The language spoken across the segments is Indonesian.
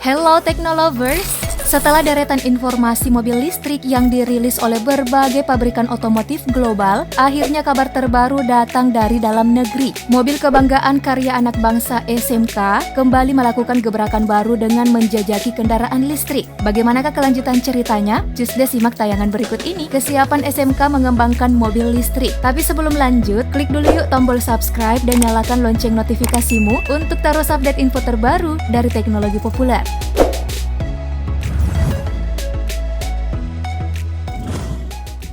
Hello Technolovers! Setelah deretan informasi mobil listrik yang dirilis oleh berbagai pabrikan otomotif global, akhirnya kabar terbaru datang dari dalam negeri. Mobil kebanggaan karya anak bangsa SMK kembali melakukan gebrakan baru dengan menjajaki kendaraan listrik. Bagaimanakah kelanjutan ceritanya? Cus deh simak tayangan berikut ini, kesiapan SMK mengembangkan mobil listrik. Tapi sebelum lanjut, klik dulu yuk tombol subscribe dan nyalakan lonceng notifikasimu untuk terus update info terbaru dari teknologi populer.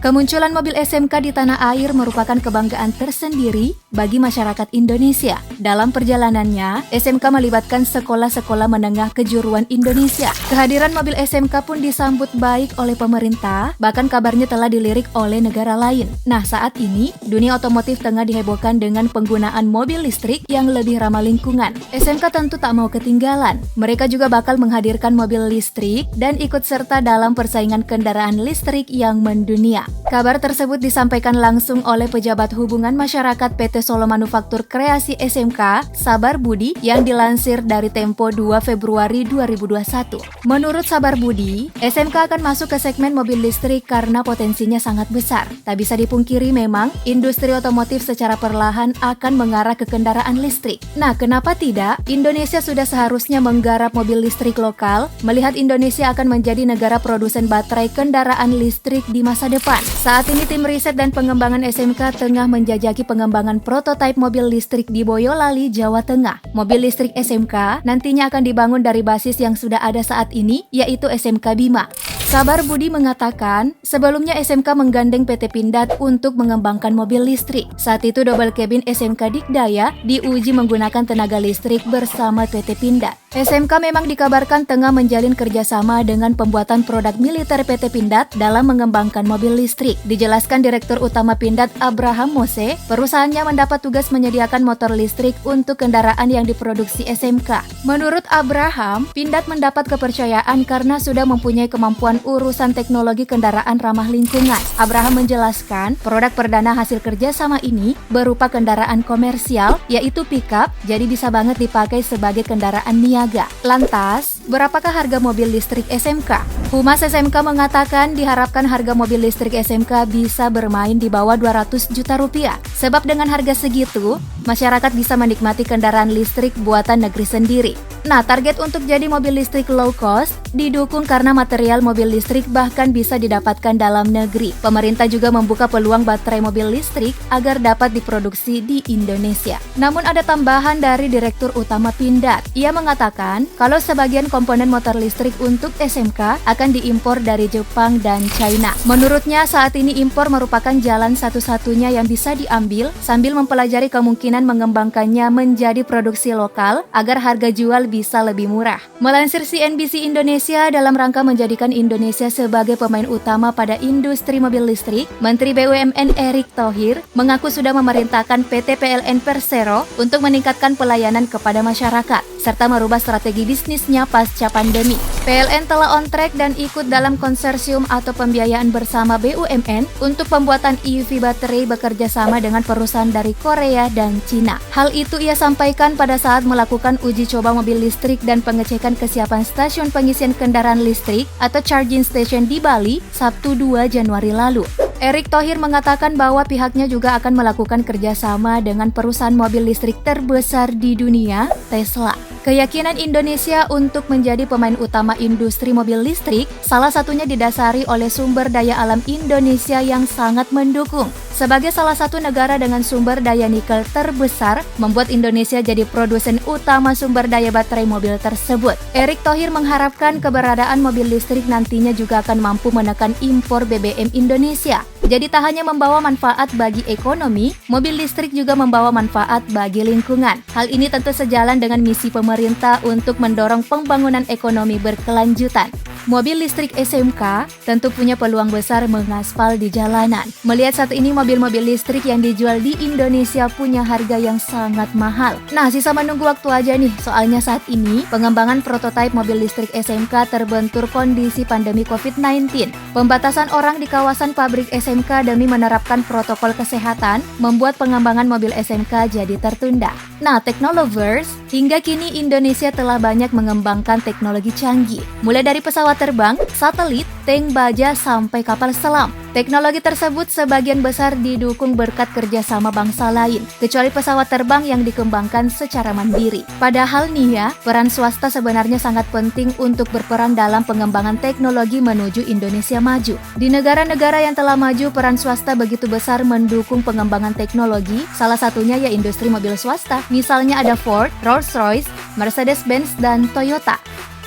Kemunculan mobil SMK di tanah air merupakan kebanggaan tersendiri bagi masyarakat Indonesia. Dalam perjalanannya, SMK melibatkan sekolah-sekolah menengah kejuruan Indonesia. Kehadiran mobil SMK pun disambut baik oleh pemerintah, bahkan kabarnya telah dilirik oleh negara lain. Nah, saat ini, dunia otomotif tengah dihebohkan dengan penggunaan mobil listrik yang lebih ramah lingkungan. SMK tentu tak mau ketinggalan. Mereka juga bakal menghadirkan mobil listrik dan ikut serta dalam persaingan kendaraan listrik yang mendunia. Kabar tersebut disampaikan langsung oleh pejabat hubungan masyarakat PT Solo Manufaktur Kreasi SMK, Sabar Budi, yang dilansir dari Tempo 2 Februari 2021. Menurut Sabar Budi, SMK akan masuk ke segmen mobil listrik karena potensinya sangat besar. Tak bisa dipungkiri memang, industri otomotif secara perlahan akan mengarah ke kendaraan listrik. Nah, kenapa tidak? Indonesia sudah seharusnya menggarap mobil listrik lokal, melihat Indonesia akan menjadi negara produsen baterai kendaraan listrik di masa depan. Saat ini tim riset dan pengembangan SMK tengah menjajaki pengembangan prototipe mobil listrik di Boyolali, Jawa Tengah. Mobil listrik SMK nantinya akan dibangun dari basis yang sudah ada saat ini, yaitu SMK Bima. Sabar Budi mengatakan, sebelumnya SMK menggandeng PT Pindad untuk mengembangkan mobil listrik. Saat itu double cabin SMK Dikdaya diuji menggunakan tenaga listrik bersama PT Pindad. SMK memang dikabarkan tengah menjalin kerjasama dengan pembuatan produk militer PT Pindad dalam mengembangkan mobil listrik. Dijelaskan Direktur Utama Pindad Abraham Mose, perusahaannya mendapat tugas menyediakan motor listrik untuk kendaraan yang diproduksi SMK. Menurut Abraham, Pindad mendapat kepercayaan karena sudah mempunyai kemampuan urusan teknologi kendaraan ramah lingkungan. Abraham menjelaskan, produk perdana hasil kerjasama ini berupa kendaraan komersial, yaitu pickup, jadi bisa banget dipakai sebagai kendaraan niaga. Lantas, berapakah harga mobil listrik SMK? Humas SMK mengatakan diharapkan harga mobil listrik SMK bisa bermain di bawah 200 juta rupiah. Sebab dengan harga segitu, masyarakat bisa menikmati kendaraan listrik buatan negeri sendiri. Nah, target untuk jadi mobil listrik low cost didukung karena material mobil listrik bahkan bisa didapatkan dalam negeri. Pemerintah juga membuka peluang baterai mobil listrik agar dapat diproduksi di Indonesia. Namun ada tambahan dari Direktur Utama Pindad. Ia mengatakan kalau sebagian komponen motor listrik untuk SMK akan diimpor dari Jepang dan China. Menurutnya saat ini impor merupakan jalan satu-satunya yang bisa diambil sambil mempelajari kemungkinan mengembangkannya menjadi produksi lokal agar harga jual bisa lebih murah. Melansir CNBC Indonesia, dalam rangka menjadikan Indonesia sebagai pemain utama pada industri mobil listrik, Menteri BUMN Erick Thohir mengaku sudah memerintahkan PT PLN Persero untuk meningkatkan pelayanan kepada masyarakat, serta merubah strategi bisnisnya pasca pandemi. PLN telah on track dan ikut dalam konsorsium atau pembiayaan bersama BUMN untuk pembuatan EV baterai bekerja sama dengan perusahaan dari Korea dan Cina. Hal itu ia sampaikan pada saat melakukan uji coba mobil listrik dan pengecekan kesiapan stasiun pengisian kendaraan listrik atau charging station di Bali, Sabtu 2 Januari lalu. Erick Thohir mengatakan bahwa pihaknya juga akan melakukan kerjasama dengan perusahaan mobil listrik terbesar di dunia, Tesla. Keyakinan Indonesia untuk menjadi pemain utama industri mobil listrik salah satunya didasari oleh sumber daya alam Indonesia yang sangat mendukung. Sebagai salah satu negara dengan sumber daya nikel terbesar, membuat Indonesia jadi produsen utama sumber daya baterai mobil tersebut. Erick Thohir mengharapkan keberadaan mobil listrik nantinya juga akan mampu menekan impor BBM Indonesia. Jadi tak hanya membawa manfaat bagi ekonomi, mobil listrik juga membawa manfaat bagi lingkungan. Hal ini tentu sejalan dengan misi pemerintah untuk mendorong pembangunan ekonomi berkelanjutan. Mobil listrik SMK tentu punya peluang besar mengaspal di jalanan. Melihat saat ini mobil-mobil listrik yang dijual di Indonesia punya harga yang sangat mahal. Nah, sisa menunggu waktu aja nih, soalnya saat ini pengembangan prototipe mobil listrik SMK terbentur kondisi pandemi COVID-19. Pembatasan orang di kawasan pabrik SMK demi menerapkan protokol kesehatan membuat pengembangan mobil SMK jadi tertunda. Nah, Technolovers, Hingga kini Indonesia telah banyak mengembangkan teknologi canggih, mulai dari pesawat terbang, satelit, tank baja, sampai kapal selam. Teknologi tersebut sebagian besar didukung berkat kerjasama bangsa lain, kecuali pesawat terbang yang dikembangkan secara mandiri. Padahal nih ya, peran swasta sebenarnya sangat penting untuk berperan dalam pengembangan teknologi menuju Indonesia maju. Di negara-negara yang telah maju, peran swasta begitu besar mendukung pengembangan teknologi, salah satunya ya industri mobil swasta. Misalnya ada Ford, Rolls-Royce, Mercedes-Benz, dan Toyota.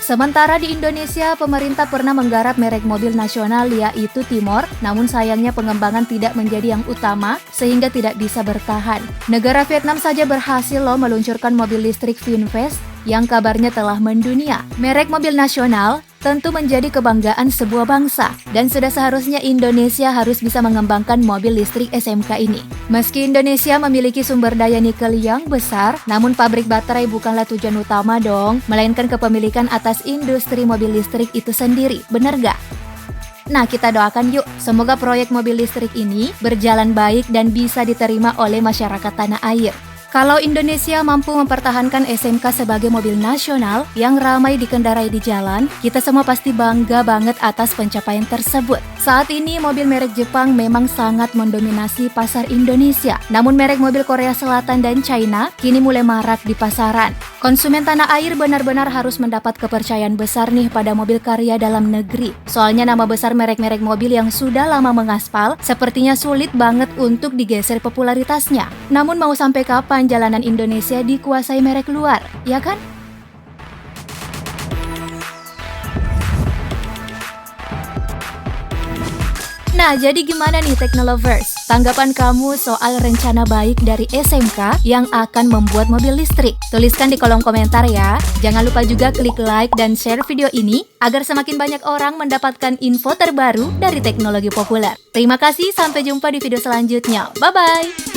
Sementara di Indonesia, pemerintah pernah menggarap merek mobil nasional yaitu Timor, namun sayangnya pengembangan tidak menjadi yang utama sehingga tidak bisa bertahan. Negara Vietnam saja berhasil meluncurkan mobil listrik Vinfast yang kabarnya telah mendunia. Merek mobil nasional tentu menjadi kebanggaan sebuah bangsa, dan sudah seharusnya Indonesia harus bisa mengembangkan mobil listrik SMK ini. Meski Indonesia memiliki sumber daya nikel yang besar, namun pabrik baterai bukanlah tujuan utama dong, melainkan kepemilikan atas industri mobil listrik itu sendiri, bener gak? Nah, kita doakan yuk, semoga proyek mobil listrik ini berjalan baik dan bisa diterima oleh masyarakat tanah air. Kalau Indonesia mampu mempertahankan SMK sebagai mobil nasional yang ramai dikendarai di jalan, kita semua pasti bangga banget atas pencapaian tersebut. Saat ini mobil merek Jepang memang sangat mendominasi pasar Indonesia. Namun merek mobil Korea Selatan dan China kini mulai marak di pasaran. Konsumen tanah air benar-benar harus mendapat kepercayaan besar nih pada mobil karya dalam negeri. Soalnya nama besar merek-merek mobil yang sudah lama mengaspal sepertinya sulit banget untuk digeser popularitasnya. Namun mau sampai kapan jalanan Indonesia dikuasai merek luar, ya kan? Nah, jadi gimana nih Teknolovers? Tanggapan kamu soal rencana baik dari SMK yang akan membuat mobil listrik? Tuliskan di kolom komentar ya. Jangan lupa juga klik like dan share video ini agar semakin banyak orang mendapatkan info terbaru dari teknologi populer. Terima kasih, sampai jumpa di video selanjutnya. Bye-bye!